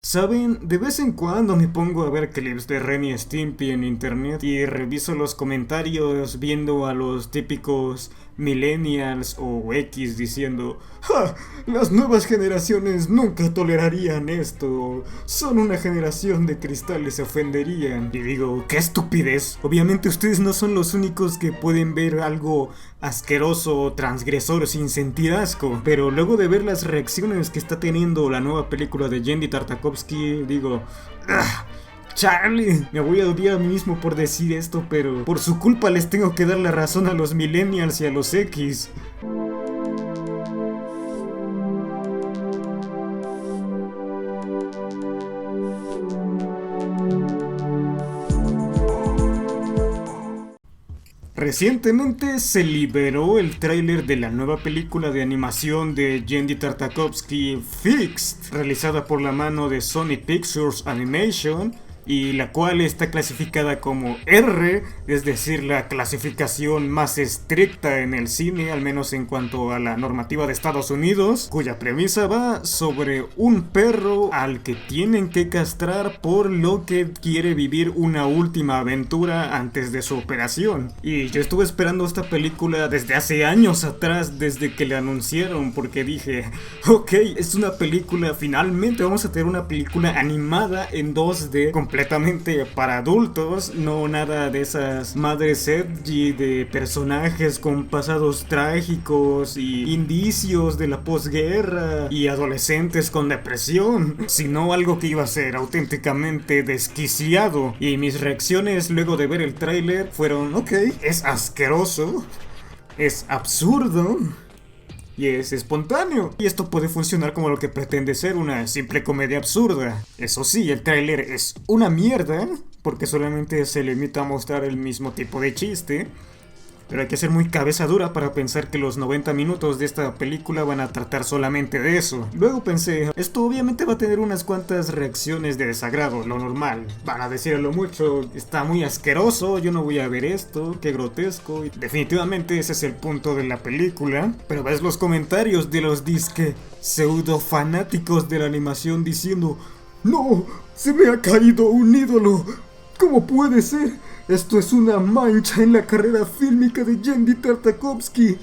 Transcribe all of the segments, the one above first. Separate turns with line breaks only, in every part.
Saben, de vez en cuando me pongo a ver clips de Ren y Stimpy en internet y reviso los comentarios viendo a los típicos millennials o X diciendo: ¡Ja! Las nuevas generaciones nunca tolerarían esto. Son una generación de cristal y se ofenderían. Y digo, ¡qué estupidez! Obviamente ustedes no son los únicos que pueden ver algo asqueroso o transgresor sin sentir asco. Pero luego de ver las reacciones que está teniendo la nueva película de Genndy Tartakovsky, digo: ¡ah! Charlie, me voy a odiar a mí mismo por decir esto, pero por su culpa les tengo que dar la razón a los millennials y a los X. Recientemente se liberó el tráiler de la nueva película de animación de Genndy Tartakovsky, Fixed, realizada por la mano de Sony Pictures Animation, y la cual está clasificada como R, es decir, la clasificación más estricta en el cine, al menos en cuanto a la normativa de Estados Unidos, cuya premisa va sobre un perro al que tienen que castrar por lo que quiere vivir una última aventura antes de su operación. Y yo estuve esperando esta película desde hace años atrás, desde que la anunciaron, porque dije, ok, es una película, finalmente vamos a tener una película animada en 2D completamente para adultos, no nada de esas madres edgy de personajes con pasados trágicos y indicios de la posguerra y adolescentes con depresión, sino algo que iba a ser auténticamente desquiciado. Y mis reacciones luego de ver el tráiler fueron: ok, es asqueroso, es absurdo y es espontáneo. Y esto puede funcionar como lo que pretende ser una simple comedia absurda. Eso sí, el tráiler es una mierda, porque solamente se limita a mostrar el mismo tipo de chiste. Pero hay que ser muy cabeza dura para pensar que los 90 minutos de esta película van a tratar solamente de eso. Luego pensé, esto obviamente va a tener unas cuantas reacciones de desagrado, lo normal. Van a decir a lo mucho: está muy asqueroso, yo no voy a ver esto, qué grotesco. Y definitivamente ese es el punto de la película. Pero ves los comentarios de los disque pseudo fanáticos de la animación diciendo: ¡no! ¡Se me ha caído un ídolo! ¿Cómo puede ser? Esto es una mancha en la carrera fílmica de Genndy Tartakovsky.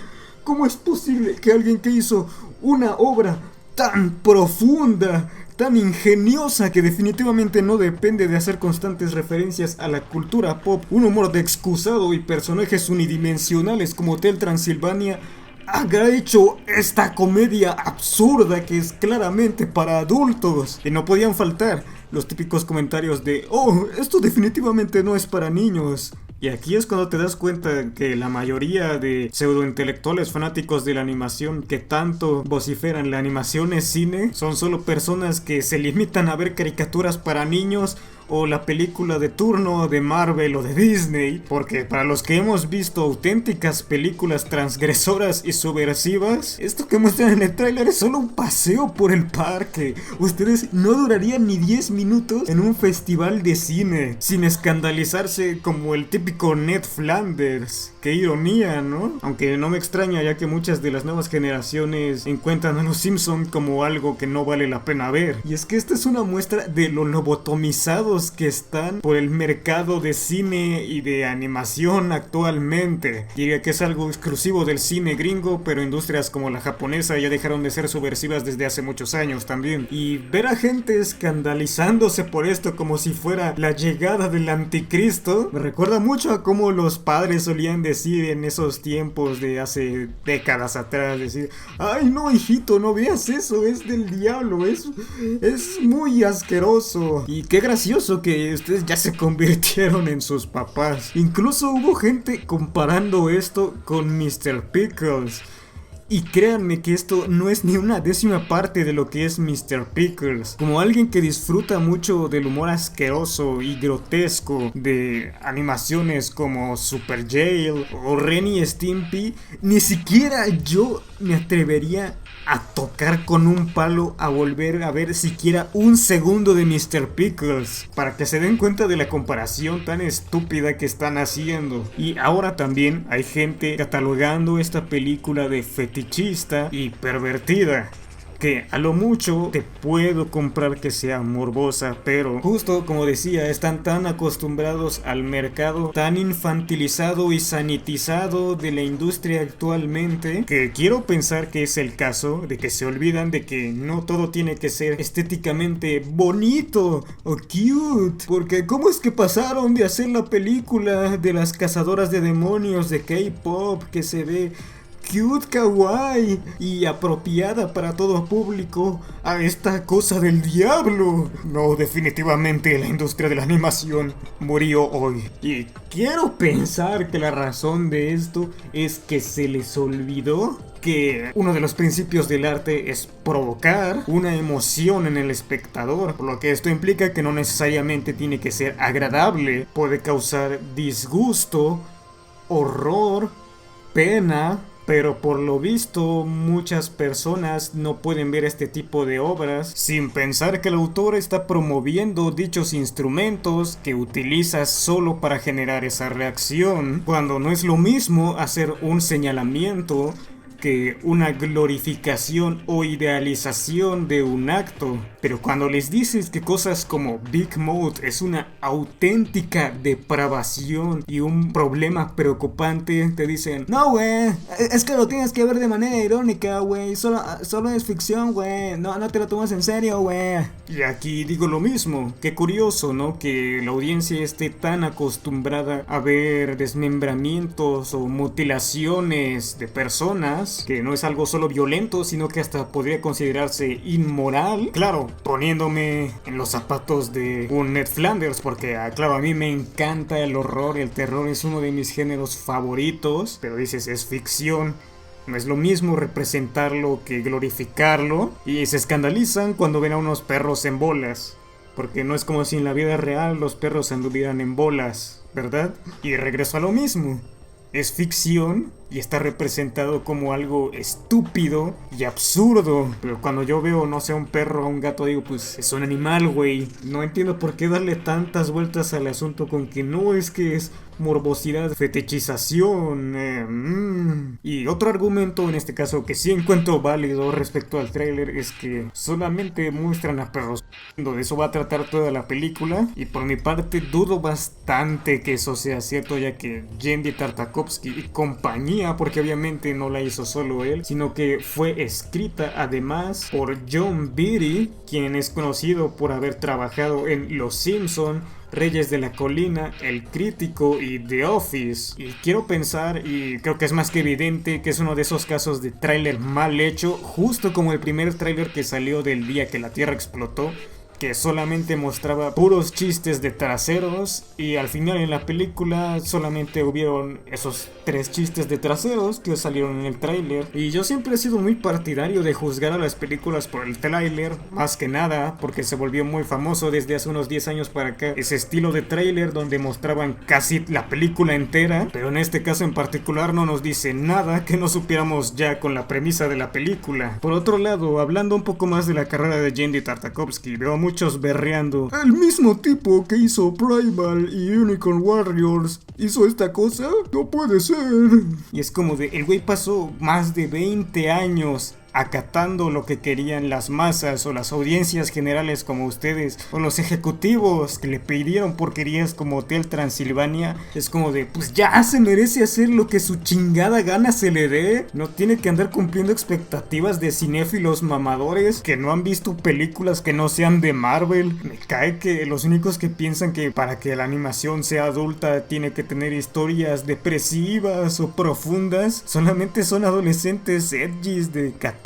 ¿Cómo es posible que alguien que hizo una obra tan profunda, tan ingeniosa, que definitivamente no depende de hacer constantes referencias a la cultura pop, un humor de excusado y personajes unidimensionales como Hotel Transilvania, haga hecho esta comedia absurda que es claramente para adultos? Y no podían faltar los típicos comentarios de: oh, esto definitivamente no es para niños. Y aquí es cuando te das cuenta que la mayoría de pseudointelectuales fanáticos de la animación que tanto vociferan la animación es cine son solo personas que se limitan a ver caricaturas para niños o la película de turno de Marvel o de Disney, porque para los que hemos visto auténticas películas transgresoras y subversivas, esto que muestran en el tráiler es solo un paseo por el parque. Ustedes no durarían ni 10 minutos en un festival de cine sin escandalizarse como el típico Ned Flanders. Qué ironía, ¿no? Aunque no me extraña, ya que muchas de las nuevas generaciones encuentran a los Simpson como algo que no vale la pena ver. Y es que esta es una muestra de lo lobotomizados que están por el mercado de cine y de animación actualmente. Diría que es algo exclusivo del cine gringo, pero industrias como la japonesa ya dejaron de ser subversivas desde hace muchos años también. Y ver a gente escandalizándose por esto como si fuera la llegada del anticristo me recuerda mucho a cómo los padres solían decir en esos tiempos de hace décadas atrás, decir: ay no, hijito, no veas eso, es del diablo, es muy asqueroso. Y qué gracioso que ustedes ya se convirtieron en sus papás. Incluso hubo gente comparando esto con Mr. Pickles. Y créanme que esto no es ni una décima parte de lo que es Mr. Pickles. Como alguien que disfruta mucho del humor asqueroso y grotesco de animaciones como Super Jail o Ren y Stimpy, ni siquiera yo me atrevería a tocar con un palo a volver a ver siquiera un segundo de Mr. Pickles, para que se den cuenta de la comparación tan estúpida que están haciendo. Y ahora también hay gente catalogando esta película de fetichista y pervertida. que a lo mucho te puedo comprar que sea morbosa, pero justo como decía, están tan acostumbrados al mercado tan infantilizado y sanitizado de la industria actualmente, que quiero pensar que es el caso de que se olvidan de que no todo tiene que ser estéticamente bonito o cute, porque ¿cómo es que pasaron de hacer la película de las cazadoras de demonios de K-pop que se ve cute, kawaii y apropiada para todo público a esta cosa del diablo? No, definitivamente la industria de la animación murió hoy. Y quiero pensar que la razón de esto es que se les olvidó que uno de los principios del arte es provocar una emoción en el espectador, por lo que esto implica que no necesariamente tiene que ser agradable, puede causar disgusto, horror, pena. Pero por lo visto muchas personas no pueden ver este tipo de obras sin pensar que el autor está promoviendo dichos instrumentos que utilizas solo para generar esa reacción, cuando no es lo mismo hacer un señalamiento que una glorificación o idealización de un acto. Pero cuando les dices que cosas como Big Mouth es una auténtica depravación y un problema preocupante, te dicen: no, güey, es que lo tienes que ver de manera irónica, güey, solo es ficción, güey, no te lo tomas en serio, güey. Y aquí digo lo mismo, qué curioso, ¿no? Que la audiencia esté tan acostumbrada a ver desmembramientos o mutilaciones de personas, que no es algo solo violento, sino que hasta podría considerarse inmoral. Claro, poniéndome en los zapatos de un Ned Flanders, porque claro, a mí me encanta el horror, el terror es uno de mis géneros favoritos, pero dices, es ficción. No es lo mismo representarlo que glorificarlo, y se escandalizan cuando ven a unos perros en bolas, porque no es como si en la vida real los perros anduvieran en bolas, ¿verdad? Y regreso a lo mismo. Es ficción y está representado como algo estúpido y absurdo. Pero cuando yo veo, no sé, a un perro o a un gato, digo, pues es un animal, güey. No entiendo por qué darle tantas vueltas al asunto con que no es que es morbosidad, fetichización. Y otro argumento, en este caso, que sí encuentro válido respecto al tráiler, es que solamente muestran a perros. De eso va a tratar toda la película, y por mi parte dudo bastante que eso sea cierto, ya que Genndy Tartakovsky y compañía, porque obviamente no la hizo solo él, sino que fue escrita además por Jon Vitti, quien es conocido por haber trabajado en Los Simpson, Reyes de la Colina, El Crítico y The Office. Y quiero pensar, y creo que es más que evidente, que es uno de esos casos de tráiler mal hecho, justo como el primer tráiler que salió del día que la Tierra explotó, que solamente mostraba puros chistes de traseros, y al final en la película solamente hubieron esos 3 chistes de traseros que salieron en el tráiler. Y yo siempre he sido muy partidario de juzgar a las películas por el tráiler, más que nada porque se volvió muy famoso desde hace unos 10 años para acá ese estilo de tráiler donde mostraban casi la película entera, pero en este caso en particular no nos dice nada que no supiéramos ya con la premisa de la película. Por otro lado, hablando un poco más de la carrera de Genndy Tartakovsky, veo muchos berreando: el mismo tipo que hizo Primal y Unicorn Warriors hizo esta cosa, no puede ser. Y es como de, el güey pasó más de 20 años acatando lo que querían las masas o las audiencias generales como ustedes, o los ejecutivos que le pidieron porquerías como Hotel Transilvania. Es como de, pues ya se merece hacer lo que su chingada gana se le dé. No tiene que andar cumpliendo expectativas de cinéfilos mamadores que no han visto películas que no sean de Marvel. Me cae que los únicos que piensan que para que la animación sea adulta tiene que tener historias depresivas o profundas solamente son adolescentes edgys de 14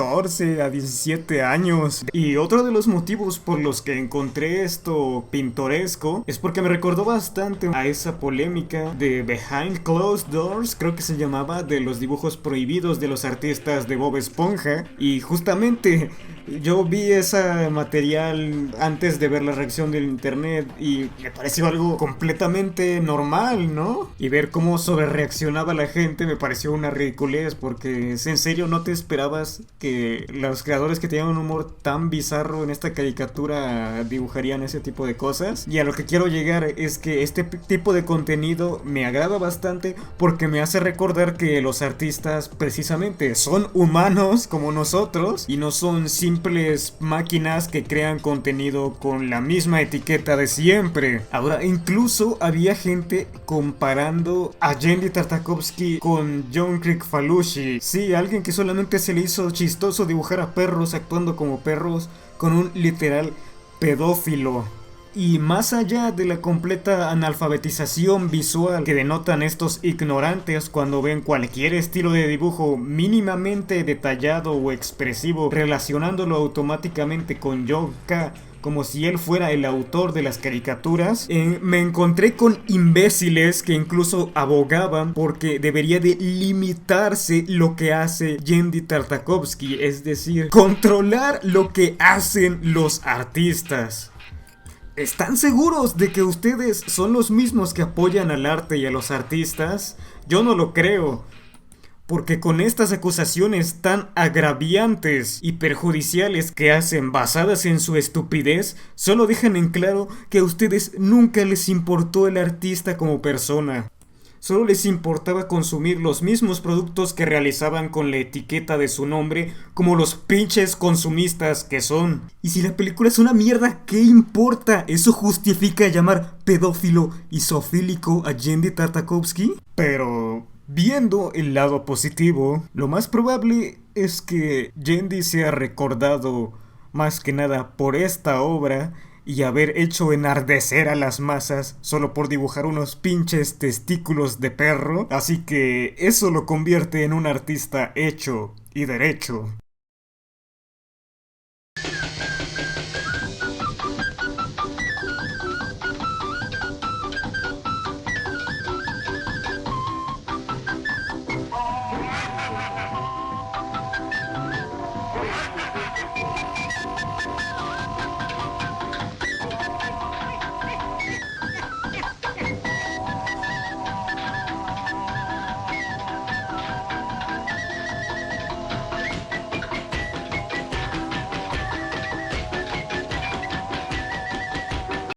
a 17 años. Y otro de los motivos por los que encontré esto pintoresco es porque me recordó bastante a esa polémica de Behind Closed Doors, creo que se llamaba, de los dibujos prohibidos de los artistas de Bob Esponja. Y justamente yo vi ese material antes de ver la reacción del internet y me pareció algo completamente normal, ¿no? Y ver cómo sobrereaccionaba la gente me pareció una ridiculez, porque en serio no te esperabas que los creadores que tenían un humor tan bizarro en esta caricatura dibujarían ese tipo de cosas. Y a lo que quiero llegar es que este tipo de contenido me agrada bastante porque me hace recordar que los artistas precisamente son humanos como nosotros y no son simples simples máquinas que crean contenido con la misma etiqueta de siempre. Ahora, incluso había gente comparando a Genndy Tartakovsky con John Kricfalusi. Sí, alguien que solamente se le hizo chistoso dibujar a perros actuando como perros, con un literal pedófilo. Y más allá de la completa analfabetización visual que denotan estos ignorantes cuando ven cualquier estilo de dibujo mínimamente detallado o expresivo, relacionándolo automáticamente con John K., como si él fuera el autor de las caricaturas, me encontré con imbéciles que incluso abogaban porque debería de limitarse lo que hace Genndy Tartakovsky, es decir, controlar lo que hacen los artistas. ¿Están seguros de que ustedes son los mismos que apoyan al arte y a los artistas? Yo no lo creo. Porque con estas acusaciones tan agraviantes y perjudiciales que hacen basadas en su estupidez, solo dejan en claro que a ustedes nunca les importó el artista como persona. Solo les importaba consumir los mismos productos que realizaban con la etiqueta de su nombre, como los pinches consumistas que son. Y si la película es una mierda, ¿qué importa? ¿Eso justifica llamar pedófilo y zoofílico a Genndy Tartakovsky? Pero viendo el lado positivo, lo más probable es que Genndy sea recordado más que nada por esta obra y haber hecho enardecer a las masas solo por dibujar unos pinches testículos de perro. Así que eso lo convierte en un artista hecho y derecho.